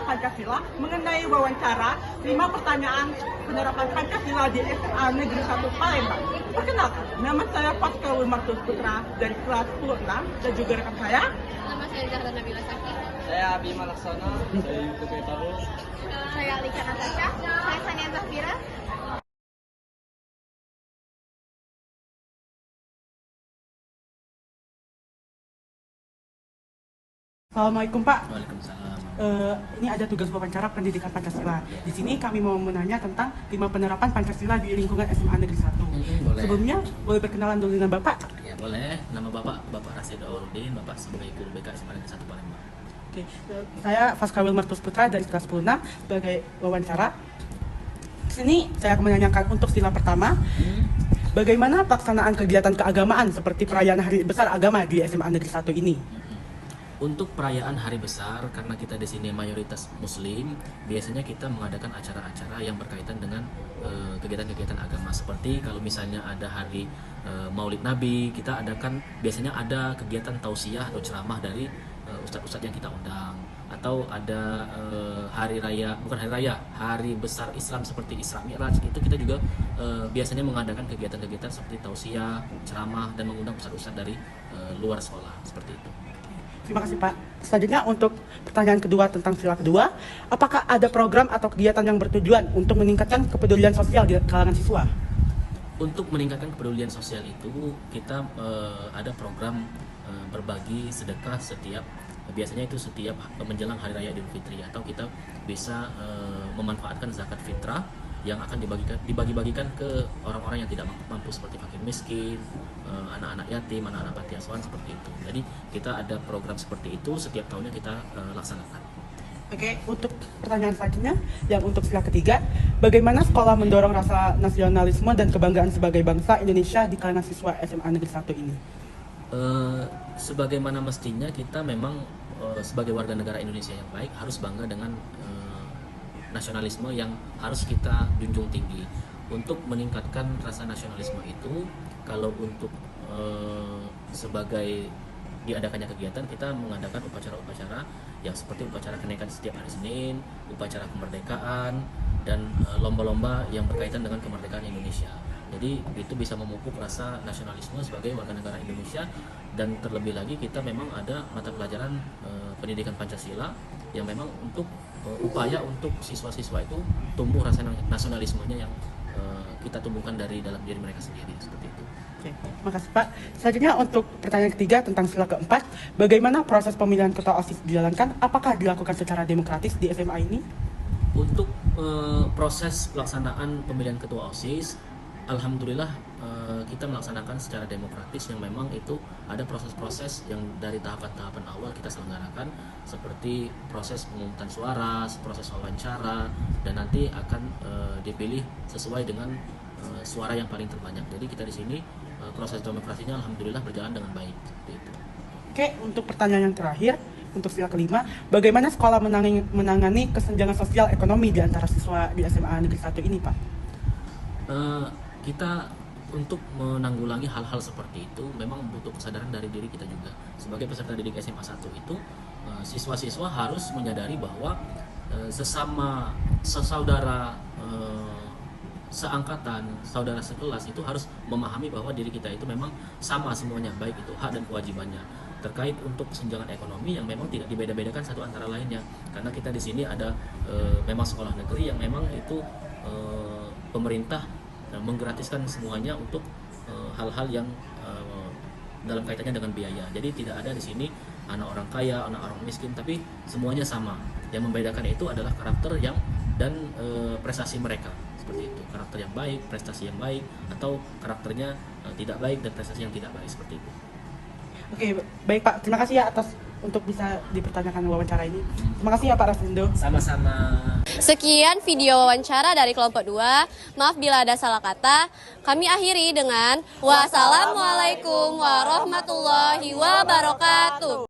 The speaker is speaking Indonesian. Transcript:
Pancasila mengenai wawancara 5 pertanyaan penerapan Pancasila di SMA Negeri 1 Palembang. Perkenalkan, nama saya Pascal Martus Putra dari kelas 10-6 dan juga rekan saya. Nama saya Zahra Nabila Sakti. Saya Bima Laksana. Saya Yuto Tarus. Saya Alika Natasha. Saya Sania Zafira. Assalamualaikum Pak. Waalaikumsalam. Ini ada tugas wawancara pendidikan Pancasila. Di sini kami mau menanya tentang 5 penerapan Pancasila di lingkungan SMA Negeri 1. Boleh. Sebelumnya, boleh berkenalan dulu dengan Bapak? Ya boleh. Nama Bapak Rasid Awaludin, Bapak sebagai guru BK SMA Negeri 1 Palembang. Oke, saya Pascal Martus Putra dari kelas 10-6 sebagai wawancara. Di sini saya akan menanyakan untuk sila pertama, bagaimana pelaksanaan kegiatan keagamaan seperti perayaan Hari Besar Agama di SMA Negeri 1 ini? Untuk perayaan hari besar, karena kita di sini mayoritas Muslim, biasanya kita mengadakan acara-acara yang berkaitan dengan kegiatan-kegiatan agama. Seperti kalau misalnya ada hari Maulid Nabi, kita adakan biasanya ada kegiatan tausiah atau ceramah dari ustadz-ustadz yang kita undang. Atau ada hari besar Islam seperti Isra Mi'raj, itu kita juga biasanya mengadakan kegiatan-kegiatan seperti tausiah, ceramah, dan mengundang ustadz-ustadz dari luar sekolah seperti itu. Terima kasih Pak. Selanjutnya untuk pertanyaan kedua tentang sila kedua, apakah ada program atau kegiatan yang bertujuan untuk meningkatkan kepedulian sosial di kalangan siswa? Untuk meningkatkan kepedulian sosial itu, kita ada program berbagi sedekah biasanya itu setiap menjelang Hari Raya Idul Fitri, atau kita bisa memanfaatkan zakat fitrah yang akan dibagi-bagikan ke orang-orang yang tidak mampu seperti fakir miskin, anak-anak yatim, anak-anak panti asuhan seperti itu. Jadi kita ada program seperti itu setiap tahunnya kita laksanakan. Oke, untuk pertanyaan selanjutnya yang untuk sila ketiga, bagaimana sekolah mendorong rasa nasionalisme dan kebanggaan sebagai bangsa Indonesia di kalangan siswa SMA Negeri 1 ini? Sebagaimana mestinya kita memang sebagai warga negara Indonesia yang baik harus bangga dengan nasionalisme yang harus kita junjung tinggi. Untuk meningkatkan rasa nasionalisme itu, kalau untuk sebagai diadakannya kegiatan, kita mengadakan upacara-upacara yang seperti upacara kenaikan setiap hari Senin, upacara kemerdekaan, dan lomba-lomba yang berkaitan dengan kemerdekaan Indonesia. Jadi itu bisa memupuk rasa nasionalisme sebagai warga negara Indonesia. Dan terlebih lagi kita memang ada mata pelajaran pendidikan Pancasila yang memang untuk upaya untuk siswa-siswa itu tumbuh rasa nasionalismenya yang kita tumbuhkan dari dalam diri mereka sendiri, seperti itu. Oke, terima kasih Pak. Selanjutnya untuk pertanyaan ketiga tentang sila keempat, bagaimana proses pemilihan ketua OSIS dijalankan? Apakah dilakukan secara demokratis di SMA ini? Untuk proses pelaksanaan pemilihan ketua OSIS, alhamdulillah kita melaksanakan secara demokratis, yang memang itu ada proses-proses yang dari tahapan-tahapan awal kita selenggarakan, seperti proses pemungutan suara, proses wawancara, dan nanti akan dipilih sesuai dengan suara yang paling terbanyak. Jadi kita di sini proses demokrasinya alhamdulillah berjalan dengan baik, seperti itu. Oke, untuk pertanyaan yang terakhir, untuk sila kelima, bagaimana sekolah menangani kesenjangan sosial ekonomi di antara siswa di SMA Negeri 1 ini, Pak? Kita untuk menanggulangi hal-hal seperti itu memang butuh kesadaran dari diri kita juga. Sebagai peserta didik SMA 1 itu, siswa-siswa harus menyadari bahwa sesama sesaudara, seangkatan, saudara sekelas itu harus memahami bahwa diri kita itu memang sama semuanya, baik itu hak dan kewajibannya. Terkait untuk kesenjangan ekonomi yang memang tidak dibeda-bedakan satu antara lainnya, karena kita di sini ada memang sekolah negeri yang memang itu pemerintah menggratiskan semuanya untuk hal-hal yang dalam kaitannya dengan biaya. Jadi tidak ada di sini anak orang kaya, anak orang miskin, tapi semuanya sama. Yang membedakan itu adalah karakter dan prestasi mereka, seperti itu. Karakter yang baik, prestasi yang baik, atau karakternya tidak baik dan prestasi yang tidak baik, seperti itu. Oke, baik Pak. Terima kasih ya atas untuk bisa dipertanyakan wawancara ini. Terima kasih ya Pak Rasindo. Sama-sama. Sekian video wawancara dari kelompok 2. Maaf bila ada salah kata. Kami akhiri dengan wassalamualaikum warahmatullahi wabarakatuh.